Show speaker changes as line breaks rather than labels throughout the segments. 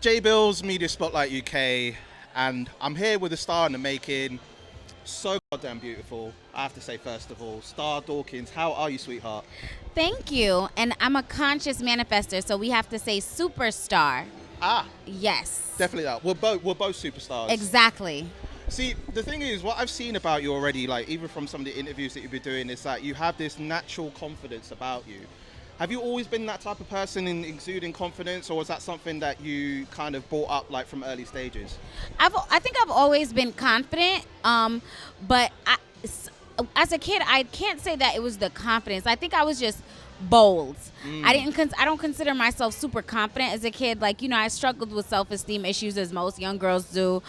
J Billz Media Spotlight UK, and I'm here with a star in the making. So goddamn beautiful. I have to say, first of all, Starr Dawkins, how are you, sweetheart?
Thank you. And I'm a conscious manifester, so we have to say superstar.
Ah,
Yes.
definitely that. We're both superstars.
Exactly.
See, the thing is, what I've seen about you already, like even from some of the interviews that you've been doing, is that you have this natural confidence about you. Have you always been that type of person in exuding confidence, or was that something that you kind of brought up like from early stages?
I think I've always been confident, but as a kid, I can't say that it was the confidence. I think I was just bold. I don't consider myself super confident as a kid. Like, I struggled with self-esteem issues as most young girls do.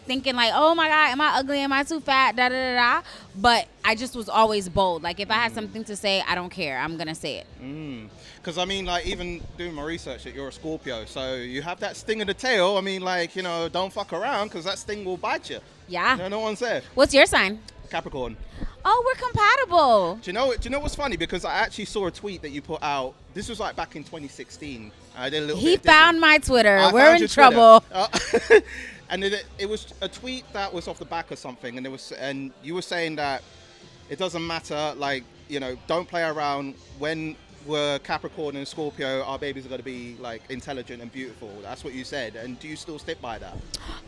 Thinking like, oh my God, am I ugly? Am I too fat? Da da da da. But I just was always bold. Like if I had something to say, I don't care. I'm gonna say it.
Because I mean, like even doing my research, that you're a Scorpio, so you have that sting in the tail. I mean, like don't fuck around because that sting will bite you.
Yeah.
No one said.
What's your sign?
Capricorn.
Oh, we're compatible.
Do you know what's funny? Because I actually saw a tweet that you put out. This was like back in 2016. I did a little.
He
bit of digging.
found my Twitter.
I
We're
found
in
your
trouble.
Twitter. And it was a tweet that was off the back of something, and you were saying that it doesn't matter, like don't play around. When we're Capricorn and Scorpio, our babies are going to be like intelligent and beautiful. That's what you said, and do you still stick by that?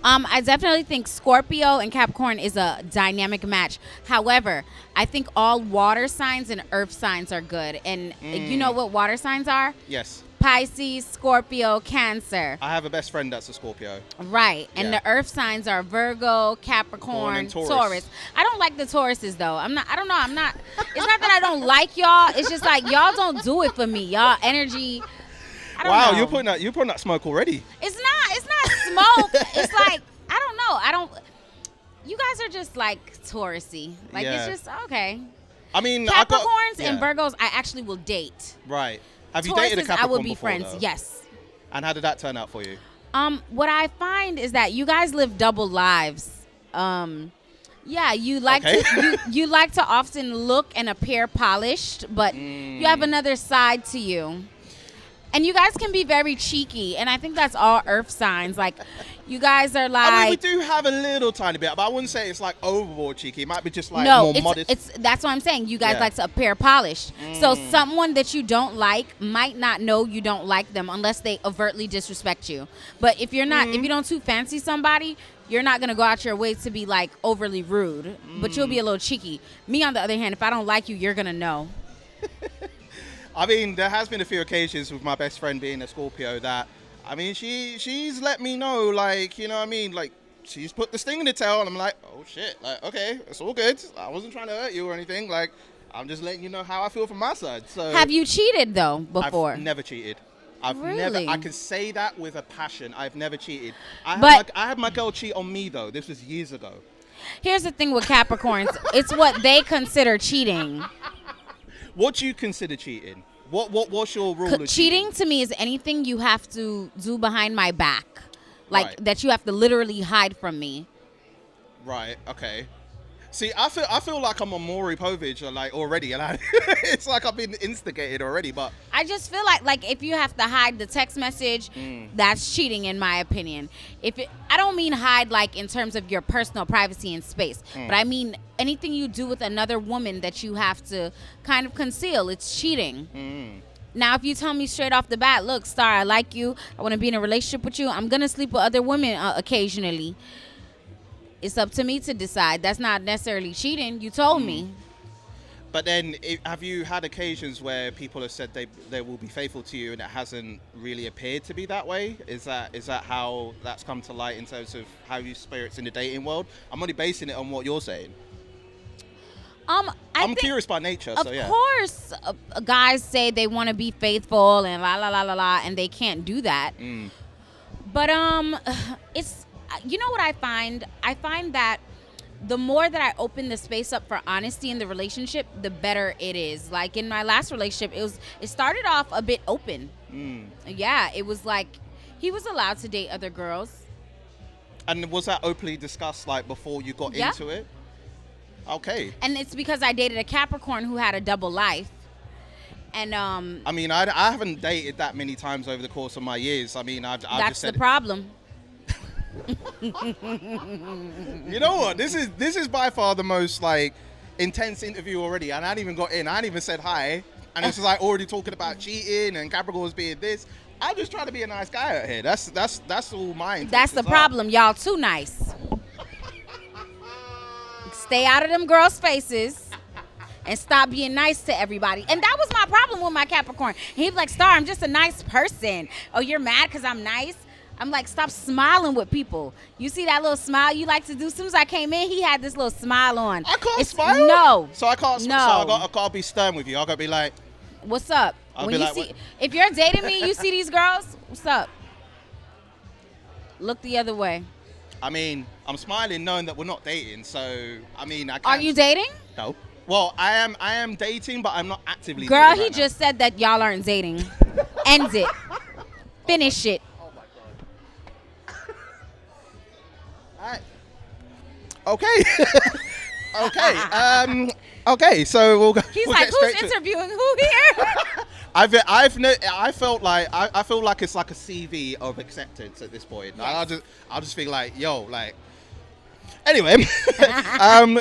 I definitely think Scorpio and Capricorn is a dynamic match. However, I think all water signs and earth signs are good. And you know what water signs are?
Yes.
Pisces, Scorpio, Cancer.
I have a best friend that's a Scorpio.
Right. And
Yeah.
the earth signs are Virgo, Capricorn,
and Taurus.
Taurus. I don't like the Tauruses though. I don't know. It's not that I don't like y'all. It's just like y'all don't do it for me. Y'all energy. I don't
Wow,
know.
you're putting that smoke already.
It's not smoke. It's like I don't know. You guys are just like Taurusy. Like
Yeah.
it's just okay.
I mean,
Capricorns
yeah.
and Virgos I actually will date.
Right. Have you
Tauruses
dated a Capricorn
I will be
before,
friends.
though?
Yes.
And how did that turn out for you?
What I find is that you guys live double lives. Yeah, you like
Okay.
you like to often look and appear polished, but you have another side to you. And you guys can be very cheeky, and I think that's all earth signs. Like, you guys are like...
I mean, we do have a little tiny bit, but I wouldn't say it's like overboard cheeky. It might be just like
no,
more modest.
that's what I'm saying. You guys
Yeah.
like to appear polished. So someone that you don't like might not know you don't like them unless they overtly disrespect you. But if you're not, if you don't too fancy somebody, you're not gonna go out your way to be like overly rude. But you'll be a little cheeky. Me, on the other hand, if I don't like you, you're gonna know.
I mean, there has been a few occasions with my best friend being a Scorpio that, I mean, she's let me know, like, you know what I mean? Like, she's put the sting in the tail, and I'm like, oh, shit. Like, okay, it's all good. I wasn't trying to hurt you or anything. Like, I'm just letting you know how I feel from my side. So
Have you cheated though before?
I've never cheated. I've
Really?
never. I can say that with a passion. I've never cheated.
But-
I had my girl cheat on me, though. This was years ago.
Here's the thing with Capricorns. It's what they consider cheating.
What do you consider cheating? What's your rule of
Cheating to me is anything you have to do behind my back. Like
Right.
that you have to literally hide from me.
Right. Okay. See, I feel like I'm on Maury Povich like already, and it's like I've been instigated already. But
I just feel like if you have to hide the text message, that's cheating in my opinion. I don't mean hide like in terms of your personal privacy and space, but I mean anything you do with another woman that you have to kind of conceal, it's cheating. Now, if you tell me straight off the bat, look, Star, I like you, I want to be in a relationship with you, I'm gonna sleep with other women occasionally. It's up to me to decide. That's not necessarily cheating. You told me.
But then, have you had occasions where people have said they will be faithful to you, and it hasn't really appeared to be that way? Is that how that's come to light in terms of how you spirits in the dating world? I'm only basing it on what you're saying.
I'm
I'm curious by nature, so yeah.
Of course, guys say they want to be faithful and la la la la la, and they can't do that. But it's you know what I find? I find that the more that I open the space up for honesty in the relationship, the better it is. Like in my last relationship, it started off a bit open. Yeah, it was like he was allowed to date other girls.
And was that openly discussed like before you got
Yeah.
into it? Okay.
And it's because I dated a Capricorn who had a double life. And
I mean, I haven't dated that many times over the course of my years. I mean, I've
that's
just said,
the problem.
you know what? This is by far the most like intense interview already, and I hadn't even got in. I hadn't even said hi, and it's just like already talking about cheating and Capricorns being this. I'm just trying to be a nice guy out here. That's all mine.
That's the problem. Y'all too nice. Stay out of them girls' faces and stop being nice to everybody. And that was my problem with my Capricorn. He was like, Starr, I'm just a nice person. Oh, you're mad because I'm nice? I'm like, stop smiling with people. You see that little smile you like to do? As soon as I came in, he had this little smile on.
I can't smile?
No.
So I can't smile. So I got to be stern with you. I got to be like,
what's up?
I'll
When
be
you
like,
see, if you're dating me, you see these girls, what's up? Look the other way.
I mean, I'm smiling knowing that we're not dating. So, I mean, I can't.
Are you dating?
No. Well, I am dating, but I'm not actively
Girl,
dating
he just said that y'all aren't dating. End it. Finish it.
Oh my god. Okay. Okay. Okay. So we'll go.
He's
we'll
like,
get straight
who's
to-
interviewing who here?
I felt like I feel like it's like a CV of acceptance at this point.
Yes.
I'll just feel like, yo, like. Anyway,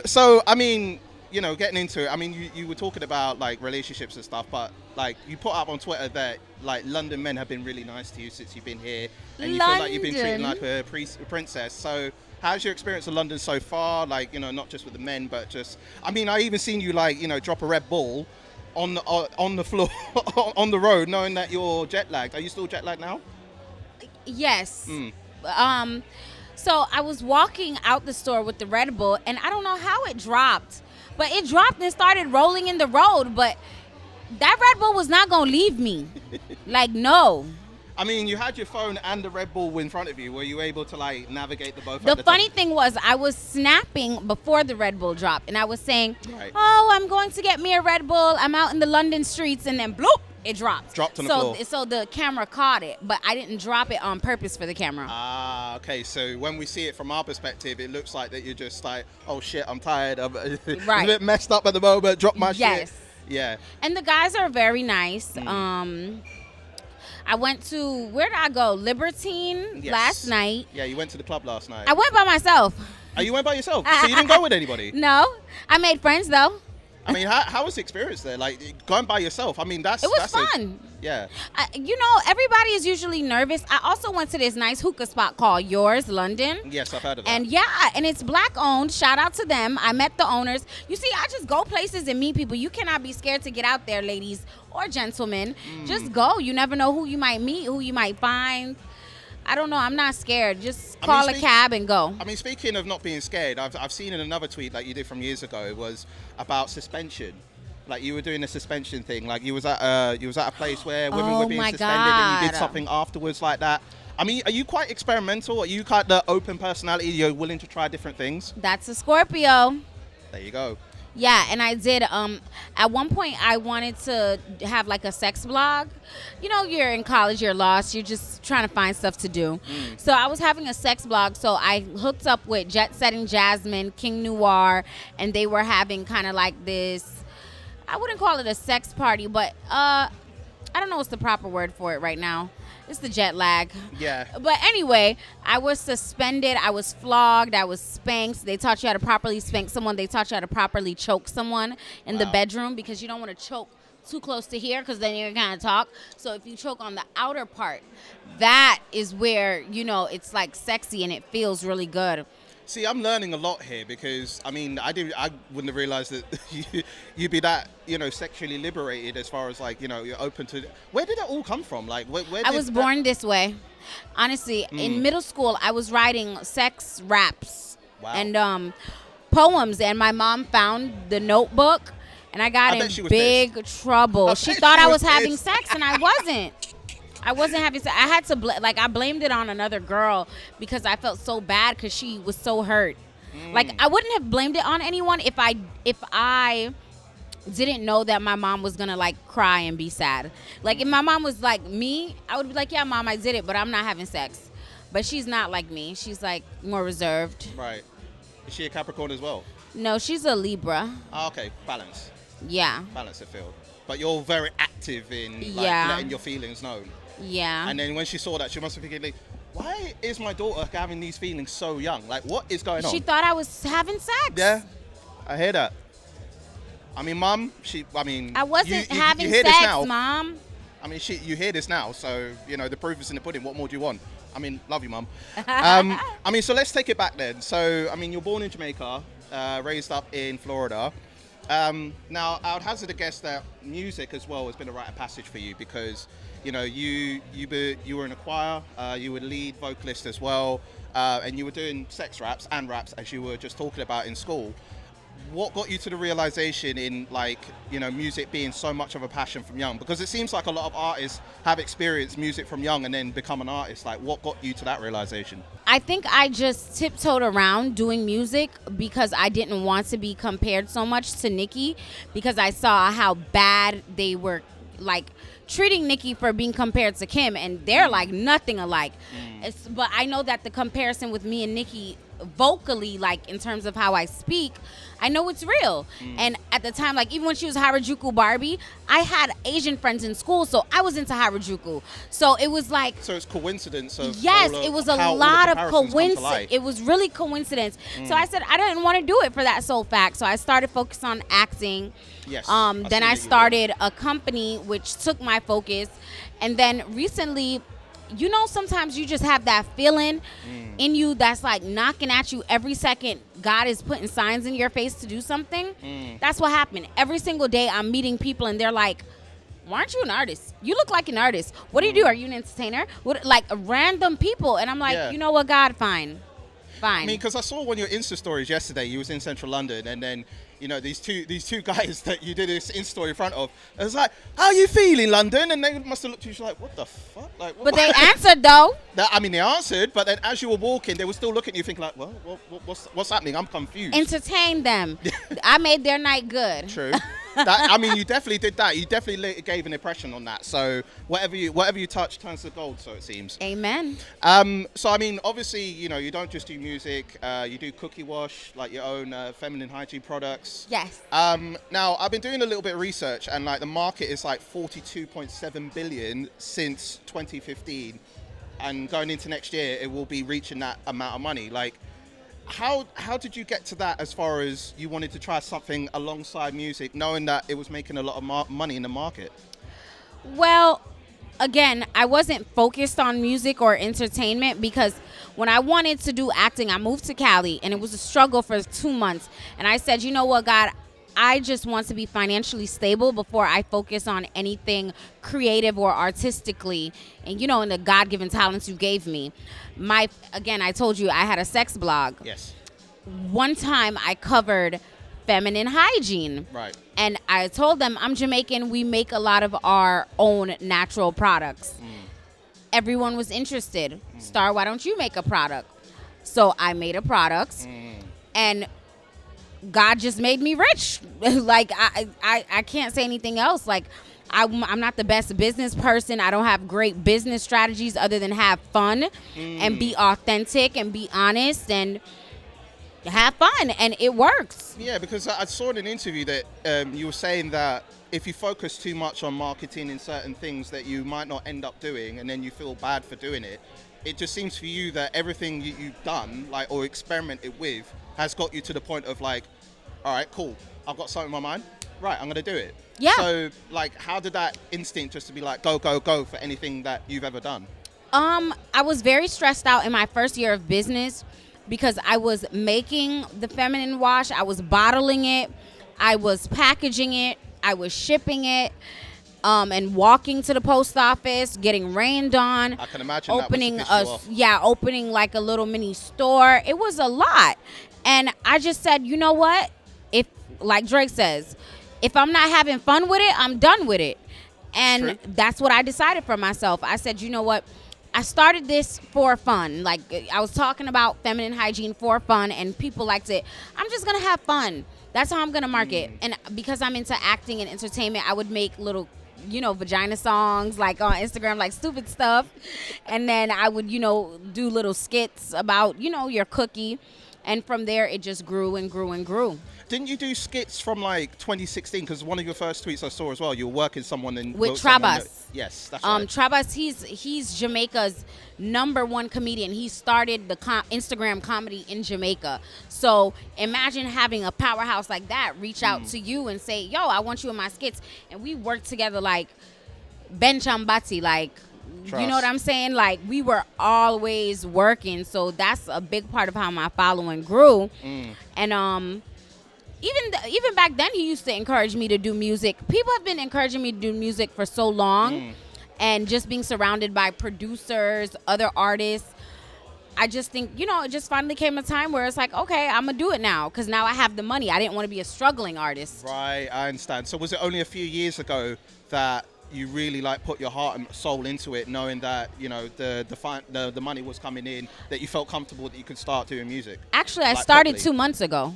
so I mean, you know, getting into it. I mean, you were talking about like relationships and stuff, but like you put up on Twitter that like London men have been really nice to you since you've been here, and you feel like you've been treated like a princess. So. How's your experience of London so far? Like, you know, not just with the men, but just, I mean, I even seen you like, you know, drop a Red Bull on the floor, on the road, knowing that you're jet lagged. Are you still jet lagged now?
Yes. So I was walking out the store with the Red Bull, and I don't know how it dropped, but it dropped and started rolling in the road. But that Red Bull was not gonna leave me. Like, no.
I mean, you had your phone and the Red Bull in front of you. Were you able to like navigate the both?
The funny thing was, I was snapping before the Red Bull dropped, and I was saying,
right.
"Oh, I'm going to get me a Red Bull. I'm out in the London streets," and then bloop, it dropped.
Dropped on the floor.
So the camera caught it, but I didn't drop it on purpose for the camera.
Ah, okay. So when we see it from our perspective, it looks like that you're just like, oh shit, I'm tired. I'm a bit messed up at the moment. Drop my shit. Yeah.
And the guys are very nice. I went to, where did I go? Libertine last night.
Yeah, you went to the club last night.
I went by myself.
Oh, you went by yourself? So you didn't go with anybody?
No. I made friends, though.
I mean, how was the experience there? Like, going by yourself? I mean, it
was fun.
Yeah.
You know, everybody is usually nervous. I also went to this nice hookah spot called Yours, London.
Yes, I've heard of that.
And yeah, and it's black owned. Shout out to them. I met the owners. You see, I just go places and meet people. You cannot be scared to get out there, ladies or gentlemen. Just go. You never know who you might meet, who you might find. I don't know. I'm not scared. Just call a cab and go.
I mean, speaking of not being scared, I've seen in another tweet like you did from years ago, it was about suspension. Like you were doing a suspension thing. Like you was at a place where women were being suspended, and you did something afterwards like that. I mean, are you quite experimental? Are you kind of open personality? You're willing to try different things?
That's a Scorpio.
There you go.
Yeah, and I did. At one point, I wanted to have like a sex blog. You know, you're in college, you're lost, you're just trying to find stuff to do. So I was having a sex blog. So I hooked up with Jet Setting Jasmine, King Noir, and they were having kind of like this. I wouldn't call it a sex party, but I don't know what's the proper word for it right now. It's the jet lag.
Yeah.
But anyway, I was suspended. I was flogged. I was spanked. They taught you how to properly spank someone. They taught you how to properly choke someone in the bedroom, because you don't want to choke too close to here, because then you're going to talk. So if you choke on the outer part, that is where, you know, it's like sexy and it feels really good.
See, I'm learning a lot here because, I mean, I wouldn't have realized that you'd be that, you know, sexually liberated as far as like, you know, you're open to. Where did that all come from? Like, where
I was born this way. Honestly, in middle school, I was writing sex raps and poems, and my mom found the notebook, and I got in big trouble. She thought I was having sex, and I wasn't. I wasn't having sex. I had to, I blamed it on another girl because I felt so bad because she was so hurt. Like, I wouldn't have blamed it on anyone if I didn't know that my mom was going to, like, cry and be sad. Like, if my mom was like me, I would be like, yeah, Mom, I did it, but I'm not having sex. But she's not like me. She's, like, more reserved.
Right. Is she a Capricorn as well?
No, she's a Libra.
Oh, okay. Balance.
Yeah.
Balance the field. but you're very active in like letting your feelings known.
Yeah.
And then when she saw that, she must have thinking, like, why is my daughter having these feelings so young? Like, what is going on?
She thought I was having sex.
Yeah, I hear that. I mean, Mum, I
wasn't having
you hear
sex,
this now.
Mom.
I mean, you hear this now, so, you know, the proof is in the pudding. What more do you want? I mean, love you, Mum. I mean, so let's take it back then. So, I mean, you're born in Jamaica, raised up in Florida. Now, I would hazard a guess that music as well has been a rite of passage for you because, you know, you were in a choir, you were lead vocalist as well, and you were doing sex raps and raps as you were just talking about in school. What got you to the realization in, like, you know, music being so much of a passion from young? Because it seems like a lot of artists have experienced music from young and then become an artist. Like, what got you to that realization?
I think I just tiptoed around doing music because I didn't want to be compared so much to Nicki because I saw how bad they were, like, treating Nicki for being compared to Kim, and they're like nothing alike. But I know that the comparison with me and Nicki vocally, like in terms of how I speak, I know it's real. And at the time, like even when she was Harajuku Barbie, I had Asian friends in school, so I was into Harajuku. So it was like,
so it's coincidence of
yes, it was a lot of coincidence. It was really coincidence. So I said I didn't want to do it for that sole fact. So I started focusing on acting.
Yes.
Then I started a company which took my focus, and then recently, you know, sometimes you just have that feeling in you that's like knocking at you every second. God is putting signs in your face to do something. That's what happened. Every single day I'm meeting people and they're like, why aren't you an artist? You look like an artist. What do you do? Are you an entertainer? What, like random people. And I'm like, you know what, God, fine. I
mean, because I saw one of your Insta stories yesterday. You was in Central London, and then, you know, these two guys that you did this Insta story in front of. I was like, "How are you feeling, London?" And they must have looked at you like, "What the fuck?" Like,
but they answered though.
I mean, they answered, but then as you were walking, they were still looking at you, thinking like, "Well, what's happening? I'm confused."
Entertain them. I made their night good.
True. I mean, you definitely did that. You definitely gave an impression on that. So whatever you touch turns to gold, so it seems.
Amen.
So I mean, obviously, you know, you don't just do music. You do cookie wash, like your own feminine hygiene products.
Yes.
Now I've been doing a little bit of research, and like the market is like 42.7 billion since 2015, and going into next year, it will be reaching that amount of money. Like, how did you get to that as far as you wanted to try something alongside music, knowing that it was making a lot of money in the market?
Well, again, I wasn't focused on music or entertainment because when I wanted to do acting, I moved to Cali, and it was a struggle for 2 months. And I said, you know what, God, I just want to be financially stable before I focus on anything creative or artistically, and you know, in the God-given talents you gave me. Again, I told you I had a sex blog.
Yes.
One time I covered feminine hygiene.
Right.
And I told them, I'm Jamaican, we make a lot of our own natural products. Everyone was interested. Starr, why don't you make a product? So I made a product, and God just made me rich. Like, I can't say anything else. Like, I'm not the best business person. I don't have great business strategies other than have fun and be authentic and be honest and have fun. And it works.
Yeah, because I saw in an interview that you were saying that if you focus too much on marketing in certain things that you might not end up doing, and then you feel bad for doing it, it just seems for you that everything you've done, like, or experimented with, has got you to the point of like, all right, cool, I've got something in my mind, right, I'm gonna do it.
Yeah.
So like, how did that instinct just to be like, go for anything that you've ever done?
I was very stressed out in my first year of business because I was making the feminine wash, I was bottling it, I was packaging it, I was shipping it, and walking to the post office, getting rained on.
I can imagine
opening
that must have pissed you off.
opening like a little mini store. It was a lot. And I just said, you know what? If, like Drake says, if I'm not having fun with it, I'm done with it. And that's what I decided for myself. I said, you know what? I started this for fun. Like, I was talking about feminine hygiene for fun, and people liked it. I'm just going to have fun. That's how I'm going to market. And because I'm into acting and entertainment, I would make little, you know, vagina songs, like on Instagram, like stupid stuff. And then I would, you know, do little skits about, you know, your cookie. And from there, it just grew and grew and grew.
Didn't you do skits from like 2016? Because one of your first tweets I saw as well, you were working someone in
With Trabas.
Yes, that's right.
Trabas, he's Jamaica's #1 comedian. He started the Instagram comedy in Jamaica. So imagine having a powerhouse like that reach out to you and say, "Yo, I want you in my skits," and we worked together like bench and bati, like.
Trust.
You know what I'm saying? Like, we were always working, so that's a big part of how my following grew. And even back then, he used to encourage me to do music. People have been encouraging me to do music for so long, and just being surrounded by producers, other artists. I just think, it just finally came a time where it's like, okay, I'm gonna do it now because now I have the money. I didn't want to be a struggling artist.
Right, I understand. So was it only a few years ago that you really like put your heart and soul into it, knowing that the money was coming in, that you felt comfortable that you could start doing music?
Actually, I
like,
started
properly?
2 months ago.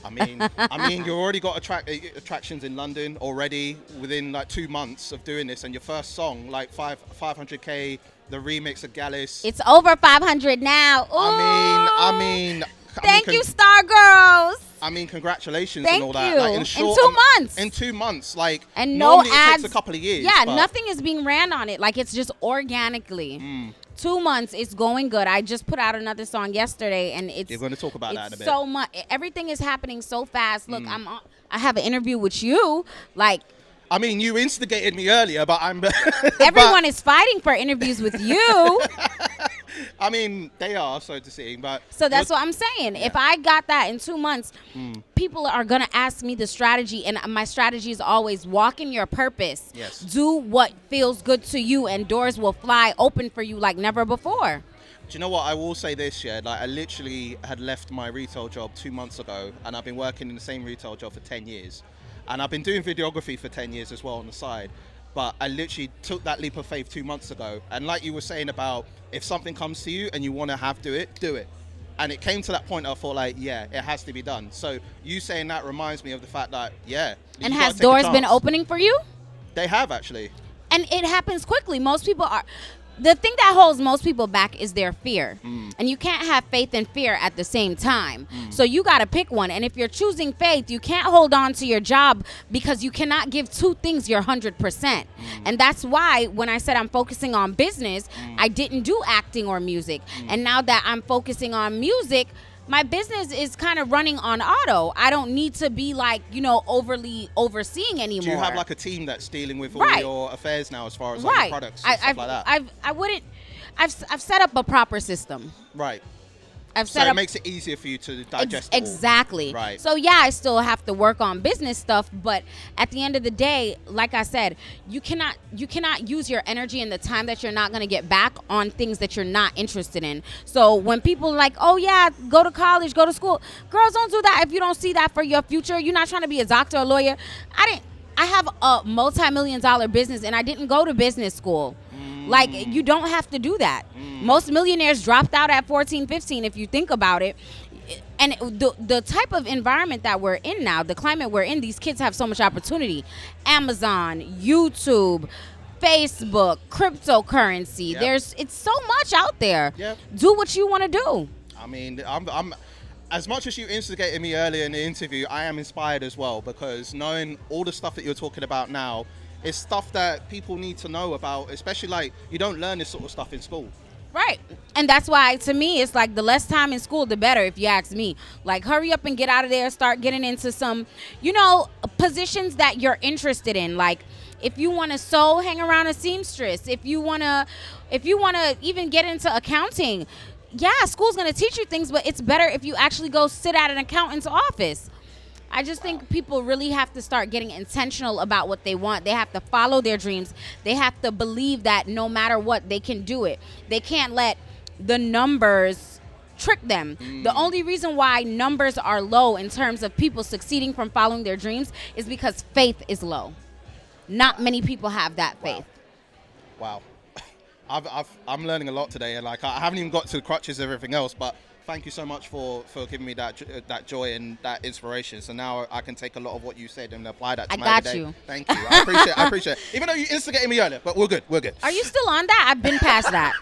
I mean, you already got attractions in London already within like 2 months of doing this, and your first song, like 500K, the remix of Gallus.
It's over 500 now. Ooh.
I mean.
Thank you, Star Girls.
I mean, congratulations
Thank
and all that.
you.
Like,
In 2 months.
In 2 months, like,
and no
normally
ads.
It takes a couple of years.
Yeah,
but
nothing is being ran on it. Like, it's just organically. 2 months, it's going good. I just put out another song yesterday, and it's.
You're going to talk about that in a bit.
So much. Everything is happening so fast. Look, I have an interview with you. Like.
I mean, you instigated me earlier, but I'm.
Everyone is fighting for interviews with you.
I mean, they are, so to say, but.
So that's what I'm saying. Yeah. If I got that in 2 months, people are going to ask me the strategy, and my strategy is always walk in your purpose.
Yes.
Do what feels good to you, and doors will fly open for you like never before.
Do you know what? I will say this, yeah. Like, I literally had left my retail job 2 months ago, and I've been working in the same retail job for 10 years. And I've been doing videography for 10 years as well on the side. But I literally took that leap of faith 2 months ago. And like you were saying about if something comes to you and you want to do it. And it came to that point I thought like, yeah, it has to be done. So you saying that reminds me of the fact that, yeah.
And has doors been opening for you?
They have, actually.
And it happens quickly. Most people are... The thing that holds most people back is their fear. And you can't have faith and fear at the same time. So you got to pick one. And if you're choosing faith, you can't hold on to your job because you cannot give two things your 100%. And that's why when I said I'm focusing on business, I didn't do acting or music. And now that I'm focusing on music, my business is kind of running on auto. I don't need to be like, overly overseeing anymore.
Do you have like a team that's dealing with all your affairs now as far as like, your products and stuff like that?
I've set up a proper system.
Right.
So
it makes it easier for you to digest
exactly.
Right.
So yeah, I still have to work on business stuff, but at the end of the day, like I said, you cannot use your energy and the time that you're not going to get back on things that you're not interested in. So when people are like, oh yeah, go to college, go to school, girls, don't do that if you don't see that for your future. You're not trying to be a doctor or lawyer. I have a multi-million-dollar business and I didn't go to business school. Like, you don't have to do that. Most millionaires dropped out at 14, 15, if you think about it. And the type of environment that we're in now, the climate we're in, these kids have so much opportunity. Amazon, YouTube, Facebook, cryptocurrency.
Yep.
It's so much out there.
Yep.
Do what you want to do.
I mean, I'm as much as you instigated me earlier in the interview, I am inspired as well, because knowing all the stuff that you're talking about now, it's stuff that people need to know about, especially like you don't learn this sort of stuff in school.
Right. And that's why, to me, it's like the less time in school, the better, if you ask me. Like, hurry up and get out of there, start getting into some, positions that you're interested in. Like, if you want to sew, hang around a seamstress. If you want to even get into accounting, yeah, school's going to teach you things, but it's better if you actually go sit at an accountant's office. I just think people really have to start getting intentional about what they want. They have to follow their dreams. They have to believe that no matter what, they can do it. They can't let the numbers trick them. The only reason why numbers are low in terms of people succeeding from following their dreams is because faith is low. Not many people have that faith.
Wow. I'm learning a lot today, and like I haven't even got to the crutches of everything else, but thank you so much for giving me that joy and that inspiration. So now I can take a lot of what you said and apply that to
I
my
got
everyday.
you.
Thank you. I appreciate it. Even though you instigated me earlier, but we're good.
Are you still on that? I've been past that.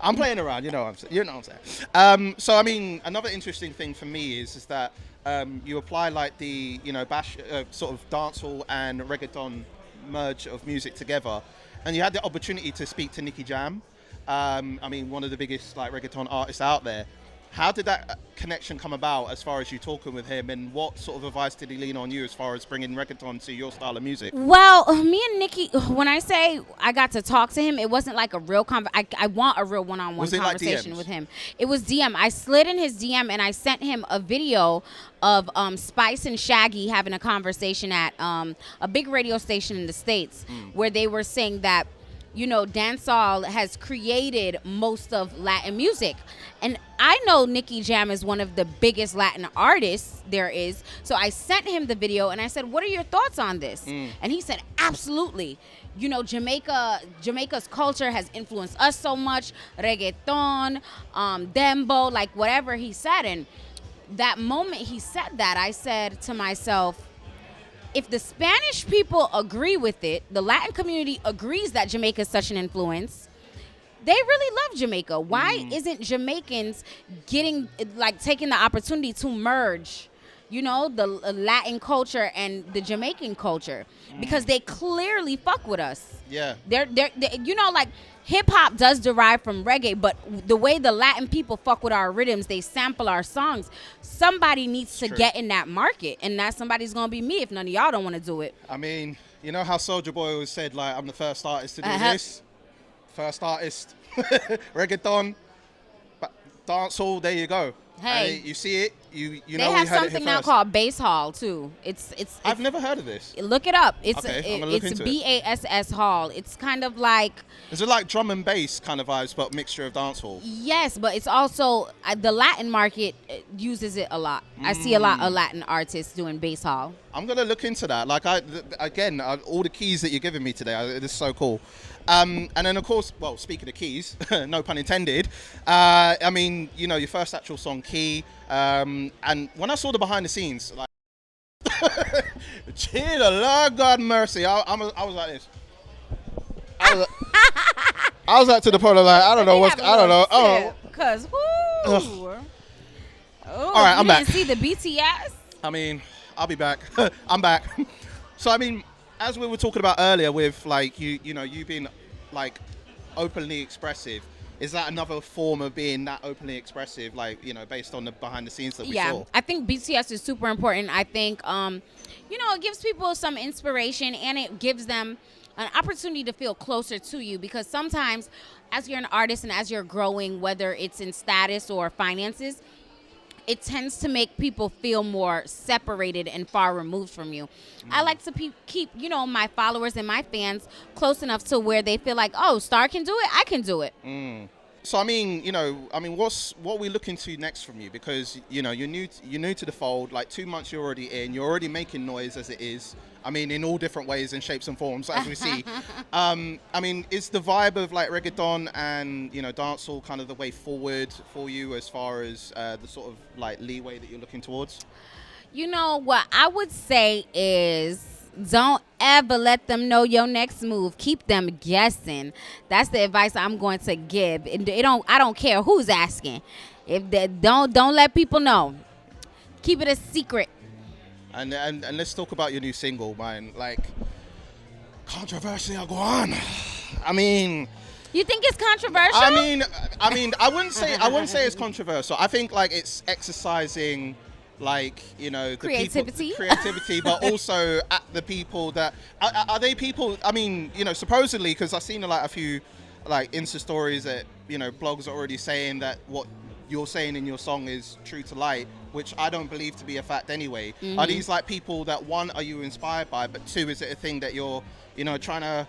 I'm playing around. You know what I'm saying. So I mean, another interesting thing for me is that you apply like the bash sort of dancehall and reggaeton merge of music together, and you had the opportunity to speak to Nicky Jam. I mean, one of the biggest like reggaeton artists out there. How did that connection come about as far as you talking with him, and what sort of advice did he lean on you as far as bringing reggaeton to your style of music?
Well, me and Nicky, when I say I got to talk to him, it wasn't like a real I want a real one-on-one conversation with him. It was DM. I slid in his DM and I sent him a video of Spice and Shaggy having a conversation at a big radio station in the States where they were saying that dancehall has created most of Latin music. And I know Nicky Jam is one of the biggest Latin artists there is. So I sent him the video and I said, what are your thoughts on this? And he said, absolutely. Jamaica's culture has influenced us so much. Reggaeton, dembo, like whatever he said. And that moment he said that, I said to myself, if the Spanish people agree with it, the Latin community agrees that Jamaica is such an influence, they really love Jamaica. Why isn't Jamaicans taking the opportunity to merge, the Latin culture and the Jamaican culture? Because they clearly fuck with us.
Yeah.
They're like hip hop does derive from reggae, but the way the Latin people fuck with our rhythms, they sample our songs. Somebody needs to get in that market, and that somebody's gonna be me if none of y'all don't want to do it.
I mean, you know how Soulja Boy always said, like, I'm the first artist to do this? First artist, reggaeton, dancehall, there you go.
Hey,
you see it, you
they
know
have
we had
something
it
now
first.
called bass hall too. It's
I've never heard of this.
Look it up.
Okay, I'm gonna look
it's
into
BASS hall. It's kind of like,
is it like drum and bass kind of vibes, but mixture of dancehall?
yes, but it's also the Latin market uses it a lot. I see a lot of Latin artists doing bass hall.
I'm gonna look into that. Like all the keys that you're giving me today, it is so cool. And then of course, well, speaking of keys, no pun intended. I mean, your first actual song, Key. And when I saw the behind the scenes, like, gee, the Lord God mercy, I was like this. I was like to the point of like, I don't know. Oh,
cause all
right, I'm back.
See the BTS.
I mean, I'll be back. I'm back. So I mean, as we were talking about earlier, with like you being like openly expressive, is that another form of being that openly expressive, like based on the behind the scenes that we saw?
I think BTS is super important. I think it gives people some inspiration, and it gives them an opportunity to feel closer to you, because sometimes as you're an artist and as you're growing, whether it's in status or finances, it tends to make people feel more separated and far removed from you. I like to keep my followers and my fans close enough to where they feel like, oh, Starr can do it, I can do it.
So I mean, what are we looking to next from you? Because you're new to the fold. Like 2 months, you're already in. You're already making noise as it is. I mean, in all different ways and shapes and forms, as we see. I mean, is the vibe of like reggaeton and dancehall kind of the way forward for you as far as the sort of like leeway that you're looking towards?
What I would say is, don't ever let them know your next move. Keep them guessing. That's the advice I'm going to give. I don't care who's asking. If they don't let people know. Keep it a secret.
And let's talk about your new single, man. Like, controversy, go on. I mean,
you think it's controversial?
I mean, I wouldn't say it's controversial. I think like it's exercising, like the creativity, but also at the people that are they people. I mean, supposedly, because I've seen like a few like Insta stories that blogs are already saying that what you're saying in your song is true to life, which I don't believe to be a fact anyway. Are these like people that, one, are you inspired by, but two, is it a thing that you're trying to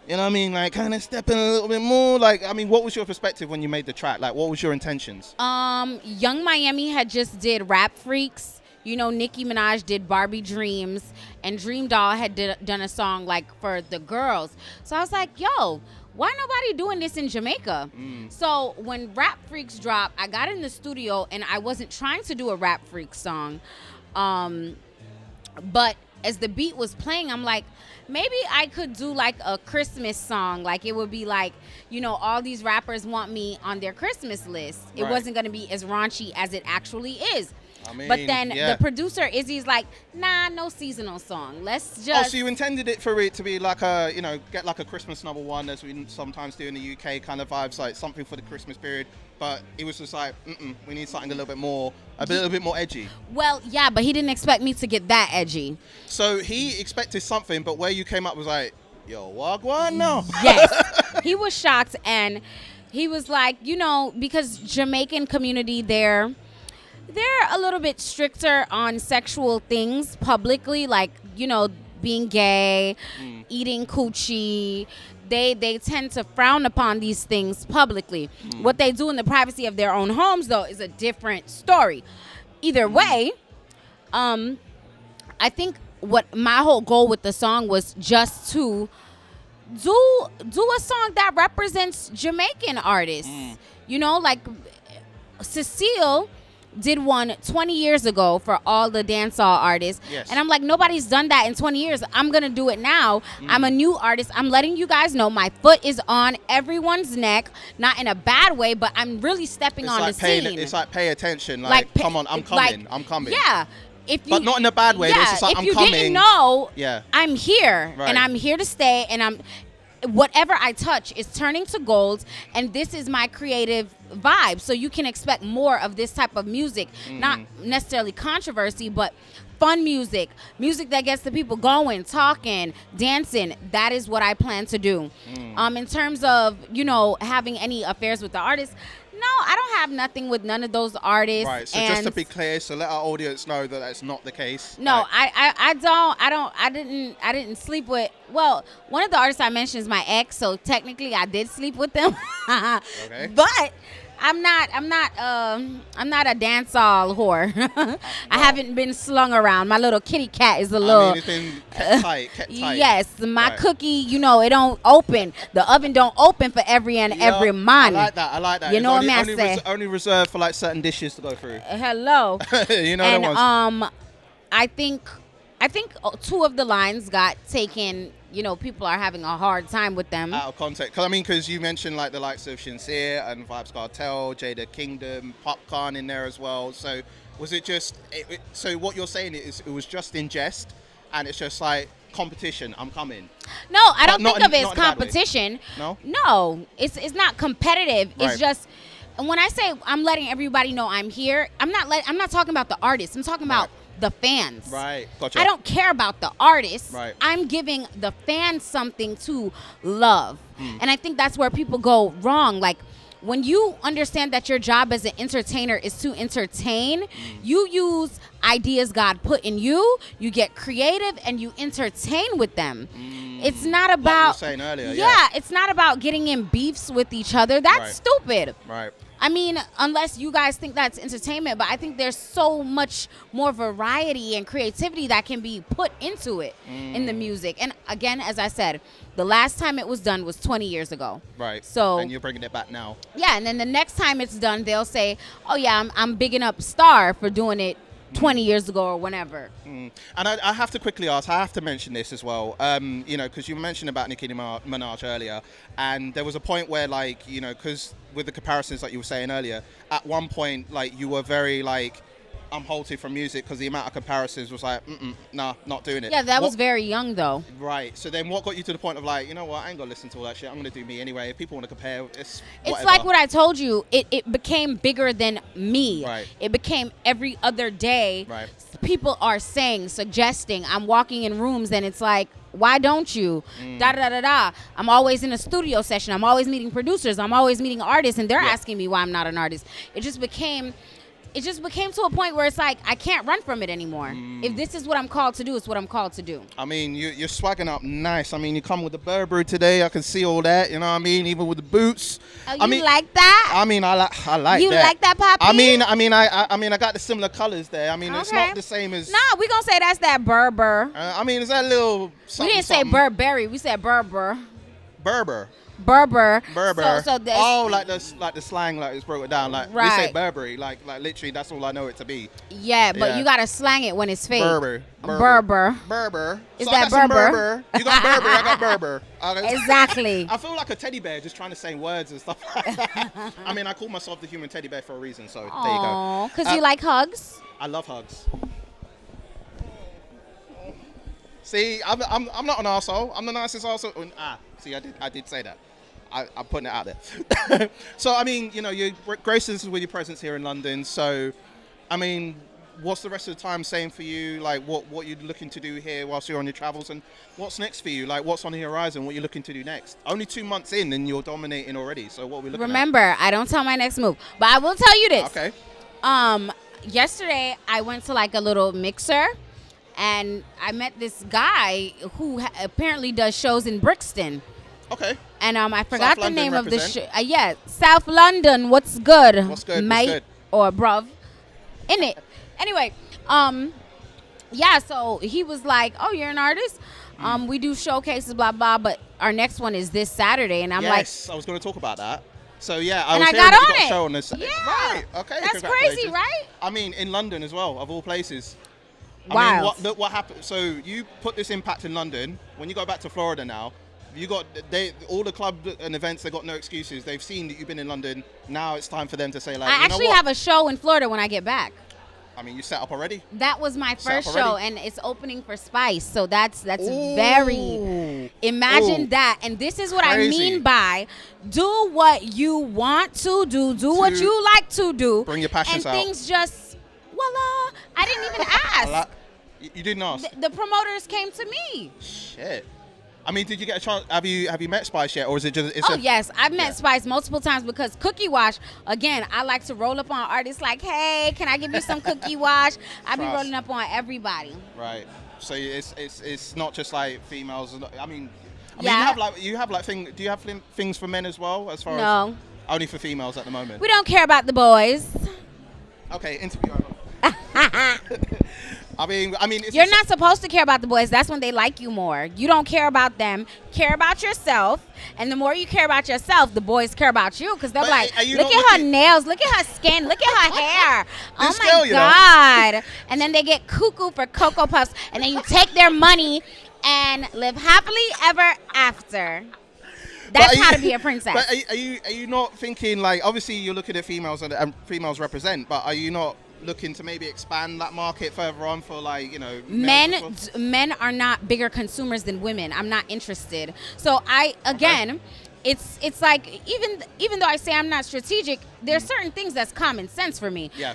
like kind of step in a little bit more? Like, I mean, what was your perspective when you made the track? Like, what was your intentions?
Young Miami had just did Rap Freaks. Nicki Minaj did Barbie Dreams, and Dream Doll had done a song like for the girls. So I was like, yo, why nobody doing this in Jamaica? So when Rap Freaks dropped, I got in the studio and I wasn't trying to do a Rap Freaks song. But as the beat was playing, I'm like, maybe I could do like a Christmas song. Like it would be like, you know, all these rappers want me on their Christmas list. It wasn't going to be as raunchy as it actually is.
I mean,
but then the producer Izzy's like, nah, no seasonal song. Let's just.
Oh, so you intended it for it to be like a, you know, get like a Christmas #1 as we sometimes do in the UK kind of vibes, like something for the Christmas period. But it was just like, we need something a little bit more edgy.
Well, yeah, but he didn't expect me to get that edgy.
So he expected something, but where you came up was like, yo, wagwan, no.
Yes, he was shocked, and he was like, you know, because Jamaican community they're a little bit stricter on sexual things publicly, like, you know, being gay, eating coochie. They tend to frown upon these things publicly. What they do in the privacy of their own homes, though, is a different story. Either way, I think what my whole goal with the song was just to do a song that represents Jamaican artists. You know, like Cecile did one 20 years ago for all the dancehall artists.
Yes.
And I'm like, nobody's done that in 20 years. I'm going to do it now. I'm a new artist. I'm letting you guys know my foot is on everyone's neck, not in a bad way, but I'm really stepping on the scene.
It's like pay attention. Like come on, I'm coming. I'm coming.
Yeah.
But not in a bad way. It's just like, I'm coming.
If you didn't know,
yeah,
I'm here.
Right.
And I'm here to stay. And whatever I touch is turning to gold, and this is my creative vibe. So you can expect more of this type of music, not necessarily controversy, but fun music that gets the people going, talking, dancing. That is what I plan to do. In terms of, you know, having any affairs with the artists, no, I don't have nothing with none of those artists.
Right. So just to be clear, so let our audience know that that's not the case.
No, I didn't sleep with. Well, one of the artists I mentioned is my ex, so technically I did sleep with them.
Okay.
But I'm not a dancehall whore. I haven't been slung around. My little kitty cat is a little.
I mean, it's been kept tight.
Yes, my cookie, you know, it don't open. The oven don't open for every man.
I like that.
You know what
I'm
saying?
Only reserved for like certain dishes to go through.
Hello.
You know
and
the ones.
I think 2 of the lines got taken. You know, people are having a hard time with them.
Out of context. Because you mentioned like the likes of Sincere and Vibes Cartel, Jada Kingdom, Popcorn in there as well. So was it just, so what you're saying is it was just in jest and it's just like competition, I'm coming?
No, I don't think of it as competition.
No,
it's not competitive.
Right.
It's just, and when I say I'm letting everybody know I'm here, I'm not talking about the artists. I'm talking about the fans.
Right. Gotcha.
I don't care about the artists.
Right.
I'm giving the fans something to love. And I think that's where people go wrong. Like, when you understand that your job as an entertainer is to entertain, you use ideas God put in you, you get creative, and you entertain with them. It's not about,
like you were saying earlier,
yeah, it's not about getting in beefs with each other. That's stupid.
Right.
I mean, unless you guys think that's entertainment, but I think there's so much more variety and creativity that can be put into it in the music. And again, as I said, the last time it was done was 20 years ago.
Right.
So,
and you're bringing it back now.
Yeah, and then the next time it's done, they'll say, oh yeah, I'm bigging up Starr for doing it 20 years ago or whenever.
And I have to quickly ask, I have to mention this as well, you know, because you mentioned about Nicki Minaj earlier, and there was a point where, like, you know, because with the comparisons like you were saying earlier, at one point, like, you were very, like, I'm halted from music because the amount of comparisons was like, nah, not doing it.
Yeah, that was very young, though.
Right. So then what got you to the point of like, you know what, I ain't going to listen to all that shit. I'm going to do me anyway. If people want to compare, it's whatever.
Like what I told you. It became bigger than me.
Right.
It became every other day.
Right.
People are saying, suggesting. I'm walking in rooms and it's like, why don't you? Da-da-da-da-da. I'm always in a studio session. I'm always meeting producers. I'm always meeting artists. And they're asking me why I'm not an artist. It just became to a point where it's like, I can't run from it anymore. If this is what I'm called to do, it's what I'm called to do.
I mean, you're swagging up nice. I mean, you come with the Burberry today. I can see all that. You know what I mean? Even with the boots.
Oh,
I mean,
like that?
I mean, I like that.
You like that, Poppy?
I mean, I got the similar colors there. I mean, it's not the same as.
Nah, we gonna say that's that Berber.
I mean, is that a little?
We didn't say Burberry. We said Berber.
Berber.
Berber.
Berber.
So this,
Oh, like the slang, like it's broken down. Like we say
Right.
Burberry, like literally that's all I know it to be.
yeah, but
Yeah.
you gotta slang it when it's fake.
Berber.
Berber.
Berber.
Is
So I
that
got some
Berber?
You got Berber. I got Berber. Okay.
Exactly.
I feel like a teddy bear just trying to say words and stuff like that. I mean, I call myself the human teddy bear for a reason, so there you go.
Oh, because you like hugs.
I love hugs. See, I'm not an arsehole. I'm the nicest arsehole. See, I did say that. I'm putting it out there. So, I mean, you know, you graced us with your presence here in London. So, I mean, what's the rest of the time saying for you? Like, what you're looking to do here whilst you're on your travels? And what's next for you? Like, what's on the horizon? What you're looking to do next? Only 2 months in and you're dominating already. So, what are we looking
Remember, I don't tell my next move. But I will tell you this.
at? Okay.
Yesterday, I went to like a little mixer. And I met this guy who apparently does shows in Brixton.
Okay.
And I forgot
South
the
London
name of the show.
represent.
Yeah, South London. What's good?
What's good?
Mate
What's good?
or bruv? In it. Anyway, yeah. So he was like, "Oh, you're an artist. We do showcases, blah blah. But our next one is this Saturday." And I'm
Yes, I was going to talk about that. So yeah, I
And
was
I
hearing
got
that you
on
got a
it.
show on this.
Yeah.
Right. Okay.
That's crazy,
congratulations.
right?
I mean, in London as well, of all places. I
Wild.
mean, what happened? So you put this impact in London. When you go back to Florida now, you got all the club and events. They got no excuses. They've seen that you've been in London. Now it's time for them to say like,
I
you know
actually
what?
have a show in Florida when I get back.
I mean, you set up already.
That was my
Set up
first show,
already?
and it's opening for Spice. So that's
Ooh.
very. Imagine
Ooh.
that, and this is what
Crazy.
I mean by do what you want to do, what you like to do,
Bring your passions
and
out.
things just voila. I didn't even ask.
You didn't ask.
The promoters came to me.
Shit. I mean, did you get a chance? Have you met Spice yet, or is it just?
Oh yes, I've met Spice multiple times because Cookie Wash. Again, I like to roll up on artists like, hey, can I give you some Cookie Wash? I be
Trust.
rolling up on everybody.
Right. So it's not just like females. I mean,
Yeah.
you have like do you have things for men as well as far as
No,
only for females at the moment?
we don't care about the boys.
Okay, interview over. I mean, it's
You're not supposed to care about the boys. That's when they like you more. You don't care about them. Care about yourself. And the more you care about yourself, the boys care about you. Because they're
But
like,
are you
look
not
at her
looking-
nails. Look at her skin. Look at her hair. Oh,
This
my
girl, you know.
God. And then they get cuckoo for Cocoa Puffs. And then you take their money and live happily ever after. That's how to be a princess.
But are you not thinking like, obviously you're looking at females and females represent, but are you not looking to maybe expand that market further on for like, you know, males as well?
Men are not bigger consumers than women. I'm not interested. So it's like even though I say I'm not strategic, there's certain things that's common sense for me.
Yeah.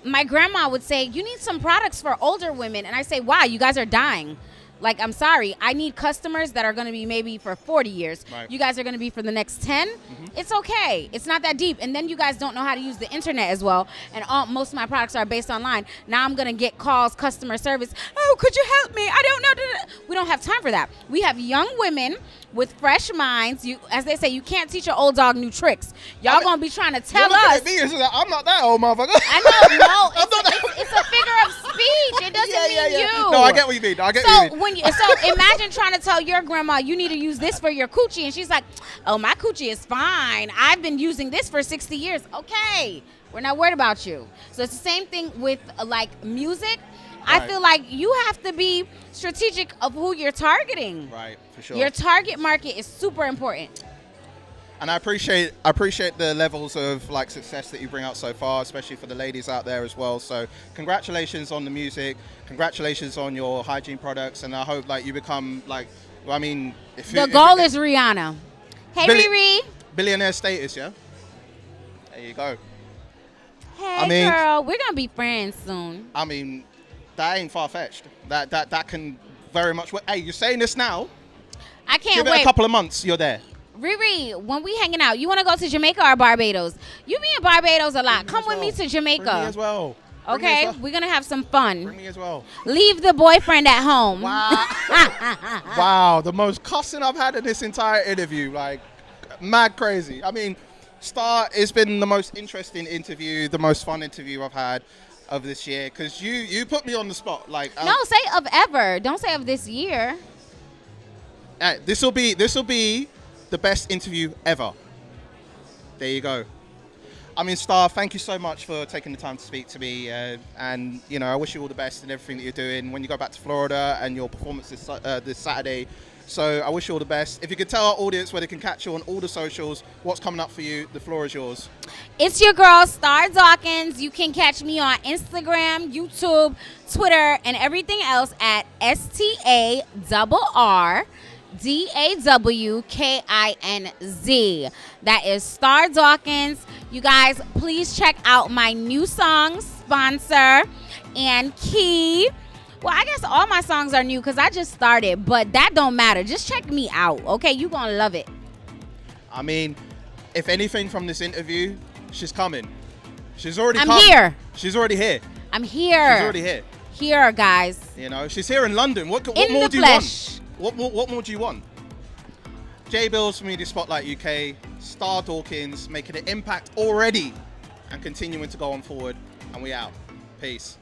My grandma would say, you need some products for older women. And I say, why? You guys are dying. Like, I'm sorry. I need customers that are going to be maybe for 40 years.
Right.
You guys are going to be for the next 10. It's okay. It's not that deep. And then you guys don't know how to use the internet as well. And most of my products are based online. Now I'm going to get calls, customer service. Oh, could you help me? I don't know. We don't have time for that. We have young women with fresh minds. As they say, you can't teach an old dog new tricks. Y'all going to be trying to tell
You're looking
us.
at me, it's like, I'm not that old motherfucker.
I know, no, it's a figure of speech. It doesn't mean you.
No, I get what you mean. I get what you mean.
So imagine trying to tell your grandma you need to use this for your coochie, and she's like, "Oh, my coochie is fine. I've been using this for 60 years." Okay, we're not worried about you. So it's the same thing with like music. I
Right.
feel like you have to be strategic of who you're targeting.
Right, for sure.
Your target market is super important.
And I appreciate the levels of like success that you bring out so far, especially for the ladies out there as well. So congratulations on the music, congratulations on your hygiene products, and I hope like you become like, well, I mean,
The goal is Rihanna. Hey, Riri.
Billionaire status, yeah. There you go.
Hey, girl, we're gonna be friends soon.
I mean, that ain't far fetched. That can very much. Hey, you're saying this now.
I can't
Give
wait.
it a couple of months, you're there.
Riri, when we hanging out, you want to go to Jamaica or Barbados? You be in Barbados a lot. Come with me to Jamaica.
Bring me as well. Bring me
Okay,
as well.
we're gonna have some fun.
Bring me as well.
Leave the boyfriend at home.
Wow. Wow, the most cussing I've had in this entire interview, like mad crazy. I mean, Starr, it's been the most interesting interview, the most fun interview I've had of this year, because you put me on the spot. Like,
No, say of ever. Don't say of this year.
this will be the best interview ever. There you go. I mean, Starr, thank you so much for taking the time to speak to me. And, you know, I wish you all the best in everything that you're doing when you go back to Florida and your performance this Saturday. So I wish you all the best. If you could tell our audience where they can catch you on all the socials, what's coming up for you, the floor is yours.
It's your girl, Starr Dawkins. You can catch me on Instagram, YouTube, Twitter, and everything else at StarrDawkins. That is Starr Dawkins. You guys, please check out my new song, Sponsor, and Key. Well, I guess all my songs are new because I just started, but that don't matter. Just check me out, okay? You're going to love it.
I mean, if anything from this interview, she's coming. She's already come.
I'm here.
She's already here.
I'm here.
She's already here.
Here, guys.
You know, she's here in London. What more do you want? What more do you want? J Billz for Media Spotlight UK, Starr Dawkins making an impact already and continuing to go on forward. And we out. Peace.